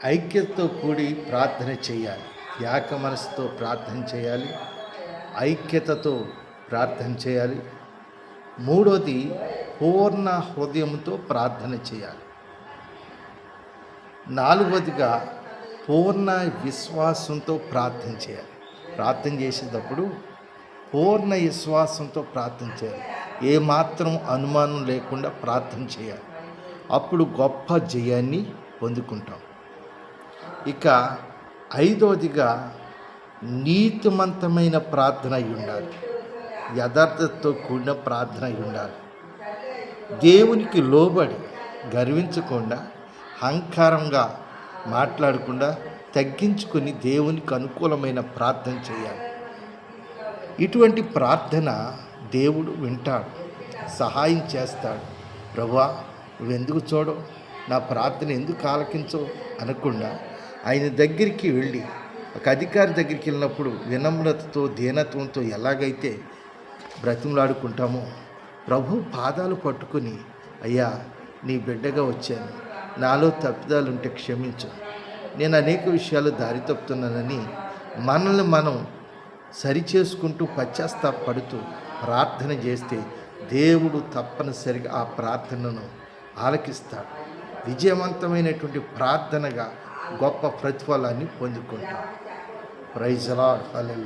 ఐక్యతతో కూడి ప్రార్థన చేయాలి. ఏక మనసుతో ప్రార్థన చేయాలి. ఐక్యతతో ప్రార్థన చేయాలి. మూడోది పూర్ణ హృదయంతో ప్రార్థన చేయాలి. నాలుగవదిగా పూర్ణ విశ్వాసంతో ప్రార్థన చేయాలి. ప్రార్థన చేసేటప్పుడు పూర్ణ విశ్వాసంతో ప్రార్థన చేయాలి. ఏమాత్రం అనుమానం లేకుండా ప్రార్థన చేయాలి. అప్పుడు గొప్ప జయాన్ని పొందుకుంటాం. ఇక ఐదవదిగా నీతిమంతమైన ప్రార్థన అయి ఉండాలి. యథార్థతతో కూడిన ప్రార్థన అయి ఉండాలి. దేవునికి లోబడి గర్వించకుండా, అహంకారంగా మాట్లాడకుండా తగ్గించుకొని దేవునికి అనుకూలమైన ప్రార్థన చేయాలి. ఇటువంటి ప్రార్థన దేవుడు వింటాడు, సహాయం చేస్తాడు. ప్రభువా, నువ్వెందుకు చూడవు, నా ప్రార్థన ఎందుకు ఆలకించవు అనకుండా ఆయన దగ్గరికి వెళ్ళి, ఒక అధికారి దగ్గరికి వెళ్ళినప్పుడు వినమ్రతతో దీనత్వంతో ఎలాగైతే బ్రతిమలాడుకుంటామో, ప్రభు పాదాలు పట్టుకుని, అయ్యా నీ బిడ్డగా వచ్చాను, నాలో తప్పిదాలుంటే క్షమించు, నేను అనేక విషయాలు దారి తప్పుతున్నానని మనల్ని మనం సరిచేసుకుంటూ పశ్చాత్తాపడుతూ ప్రార్థన చేస్తే దేవుడు తప్పనిసరిగా ఆ ప్రార్థనను ఆలకిస్తాడు. విజయవంతమైనటువంటి ప్రార్థనగా గొప్ప ప్రతిఫలాన్ని పొందుకుంటాం. Praise the Lord. హల్లెలూయా.